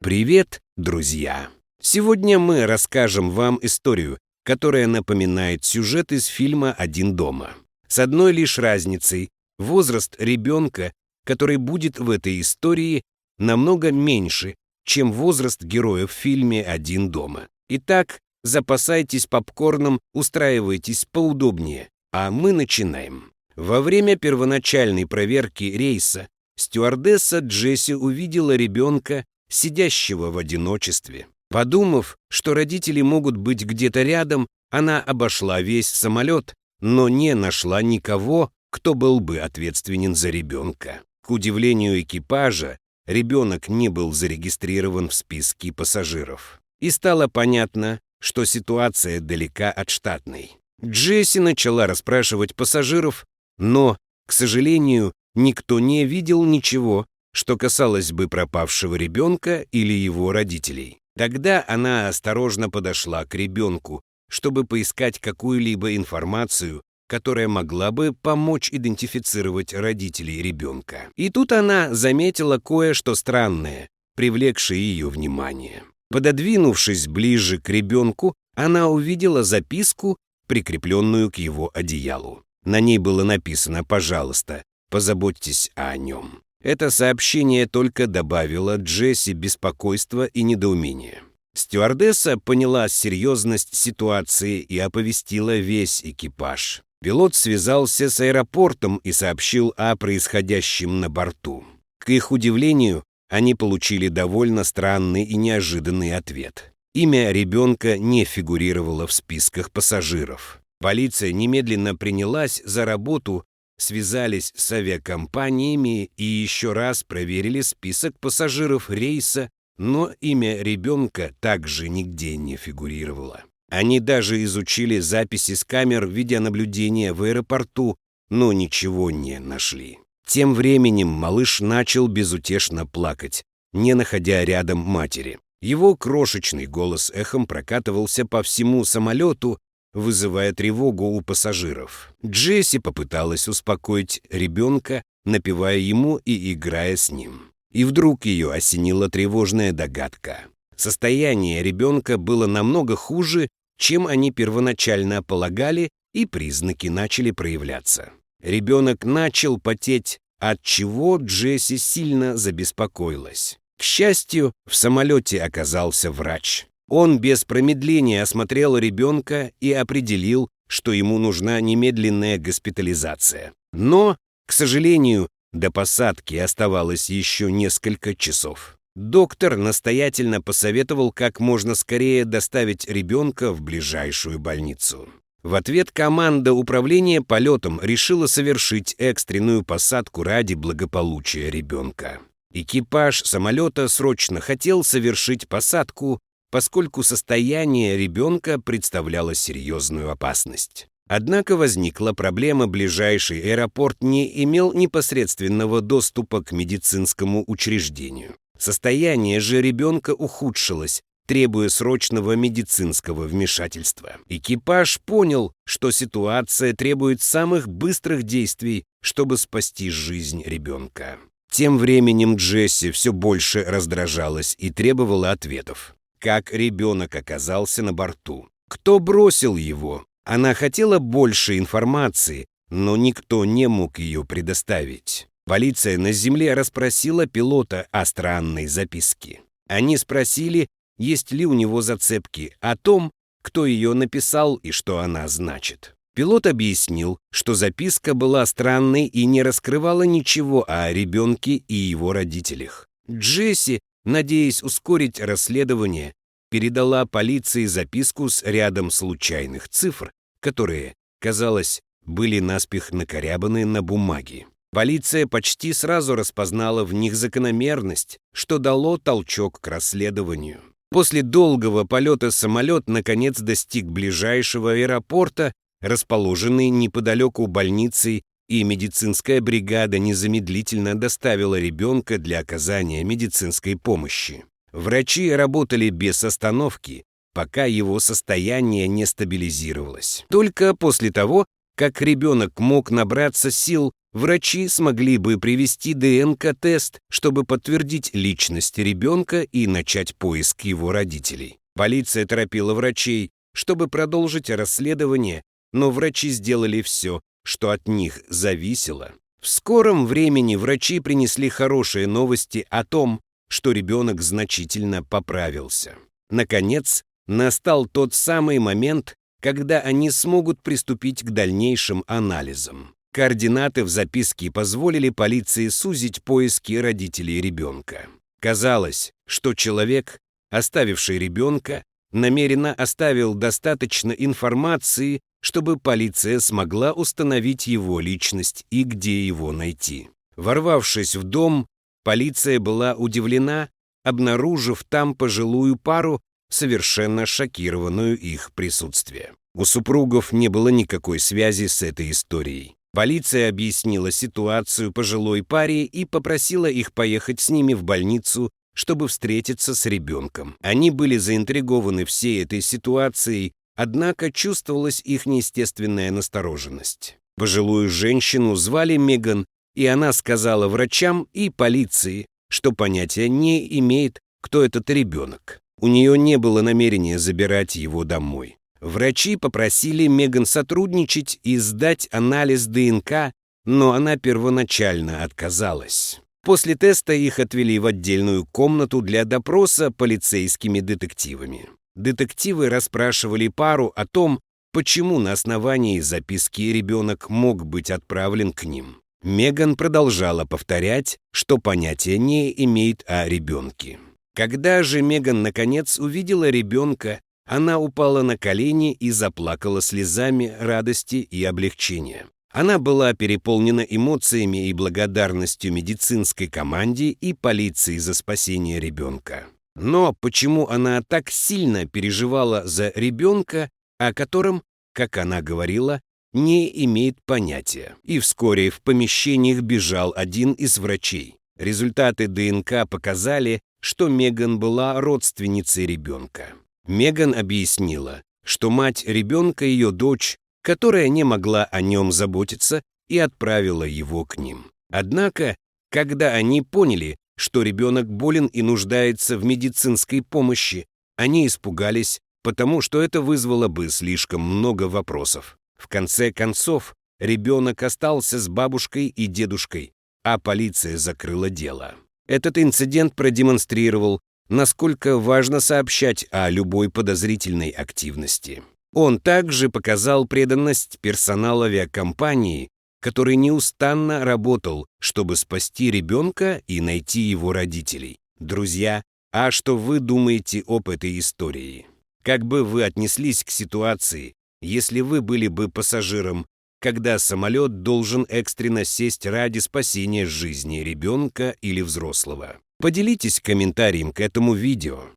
Привет, друзья! Сегодня мы расскажем вам историю, которая напоминает сюжет из фильма «Один дома». С одной лишь разницей: возраст ребенка, который будет в этой истории, намного меньше, чем возраст героя в фильме «Один дома». Итак, запасайтесь попкорном, устраивайтесь поудобнее, а мы начинаем. Во время первоначальной проверки рейса стюардесса Джесси увидела ребенка, сидящего в одиночестве. Подумав, что родители могут быть где-то рядом, она обошла весь самолет, но не нашла никого, кто был бы ответственен за ребенка. К удивлению экипажа, ребенок не был зарегистрирован в списке пассажиров. И стало понятно, что ситуация далека от штатной. Джесси начала расспрашивать пассажиров, но, к сожалению, никто не видел ничего, что касалось бы пропавшего ребенка или его родителей. Тогда она осторожно подошла к ребенку, чтобы поискать какую-либо информацию, которая могла бы помочь идентифицировать родителей ребенка. И тут она заметила кое-что странное, привлекшее ее внимание. Пододвинувшись ближе к ребенку, она увидела записку, прикрепленную к его одеялу. На ней было написано: «Пожалуйста, позаботьтесь о нем». Это сообщение только добавило Джесси беспокойства и недоумения. Стюардесса поняла серьезность ситуации и оповестила весь экипаж. Пилот связался с аэропортом и сообщил о происходящем на борту. К их удивлению, они получили довольно странный и неожиданный ответ. Имя ребенка не фигурировало в списках пассажиров. Полиция немедленно принялась за работу, связались с авиакомпаниями и еще раз проверили список пассажиров рейса, но имя ребенка также нигде не фигурировало. Они даже изучили записи с камер видеонаблюдения в аэропорту, но ничего не нашли. Тем временем малыш начал безутешно плакать, не находя рядом матери. Его крошечный голос эхом прокатывался по всему самолету, вызывая тревогу у пассажиров. Джесси попыталась успокоить ребенка, напевая ему и играя с ним. И вдруг ее осенила тревожная догадка. Состояние ребенка было намного хуже, чем они первоначально полагали, и признаки начали проявляться. Ребенок начал потеть, от чего Джесси сильно забеспокоилась. К счастью, в самолете оказался врач. Он без промедления осмотрел ребенка и определил, что ему нужна немедленная госпитализация. Но, к сожалению, до посадки оставалось еще несколько часов. Доктор настоятельно посоветовал как можно скорее доставить ребенка в ближайшую больницу. В ответ команда управления полетом решила совершить экстренную посадку ради благополучия ребенка. Экипаж самолета срочно хотел совершить посадку, поскольку состояние ребенка представляло серьезную опасность. Однако возникла проблема: ближайший аэропорт не имел непосредственного доступа к медицинскому учреждению. Состояние же ребенка ухудшилось, требуя срочного медицинского вмешательства. Экипаж понял, что ситуация требует самых быстрых действий, чтобы спасти жизнь ребенка. Тем временем Джесси все больше раздражалась и требовала ответов. Как ребенок оказался на борту? Кто бросил его? Она хотела больше информации, но никто не мог ее предоставить. Полиция на земле расспросила пилота о странной записке. Они спросили, есть ли у него зацепки о том, кто ее написал и что она значит. Пилот объяснил, что записка была странной и не раскрывала ничего о ребенке и его родителях. Джесси, надеясь ускорить расследование, передала полиции записку с рядом случайных цифр, которые, казалось, были наспех накорябаны на бумаге. Полиция почти сразу распознала в них закономерность, что дало толчок к расследованию. После долгого полета самолет наконец достиг ближайшего аэропорта, расположенный неподалеку больницы, и медицинская бригада незамедлительно доставила ребенка для оказания медицинской помощи. Врачи работали без остановки, пока его состояние не стабилизировалось. Только после того, как ребенок мог набраться сил, врачи смогли бы провести ДНК-тест, чтобы подтвердить личность ребенка и начать поиск его родителей. Полиция торопила врачей, чтобы продолжить расследование, но врачи сделали все, что от них зависело. В скором времени врачи принесли хорошие новости о том, что ребенок значительно поправился. Наконец, настал тот самый момент, когда они смогут приступить к дальнейшим анализам. Координаты в записке позволили полиции сузить поиски родителей ребенка. Казалось, что человек, оставивший ребенка, намеренно оставил достаточно информации, чтобы полиция смогла установить его личность и где его найти. Ворвавшись в дом, полиция была удивлена, обнаружив там пожилую пару, совершенно шокированную их присутствием. У супругов не было никакой связи с этой историей. Полиция объяснила ситуацию пожилой паре и попросила их поехать с ними в больницу, чтобы встретиться с ребенком. Они были заинтригованы всей этой ситуацией, однако чувствовалась их неестественная настороженность. Пожилую женщину звали Меган, и она сказала врачам и полиции, что понятия не имеет, кто этот ребенок. У нее не было намерения забирать его домой. Врачи попросили Меган сотрудничать и сдать анализ ДНК, но она первоначально отказалась. После теста их отвели в отдельную комнату для допроса полицейскими детективами. Детективы расспрашивали пару о том, почему на основании записки ребенок мог быть отправлен к ним. Меган продолжала повторять, что понятия не имеет о ребенке. Когда же Меган наконец увидела ребенка, она упала на колени и заплакала слезами радости и облегчения. Она была переполнена эмоциями и благодарностью медицинской команде и полиции за спасение ребенка. Но почему она так сильно переживала за ребенка, о котором, как она говорила, не имеет понятия? И вскоре в помещениях бежал один из врачей. Результаты ДНК показали, что Меган была родственницей ребенка. Меган объяснила, что мать ребенка ее дочь, которая не могла о нем заботиться, и отправила его к ним. Однако, когда они поняли, что ребенок болен и нуждается в медицинской помощи, они испугались, потому что это вызвало бы слишком много вопросов. В конце концов, ребенок остался с бабушкой и дедушкой, а полиция закрыла дело. Этот инцидент продемонстрировал, насколько важно сообщать о любой подозрительной активности. Он также показал преданность персонала авиакомпании, который неустанно работал, чтобы спасти ребенка и найти его родителей. Друзья, а что вы думаете об этой истории? Как бы вы отнеслись к ситуации, если вы были бы пассажиром, когда самолет должен экстренно сесть ради спасения жизни ребенка или взрослого? Поделитесь комментарием к этому видео.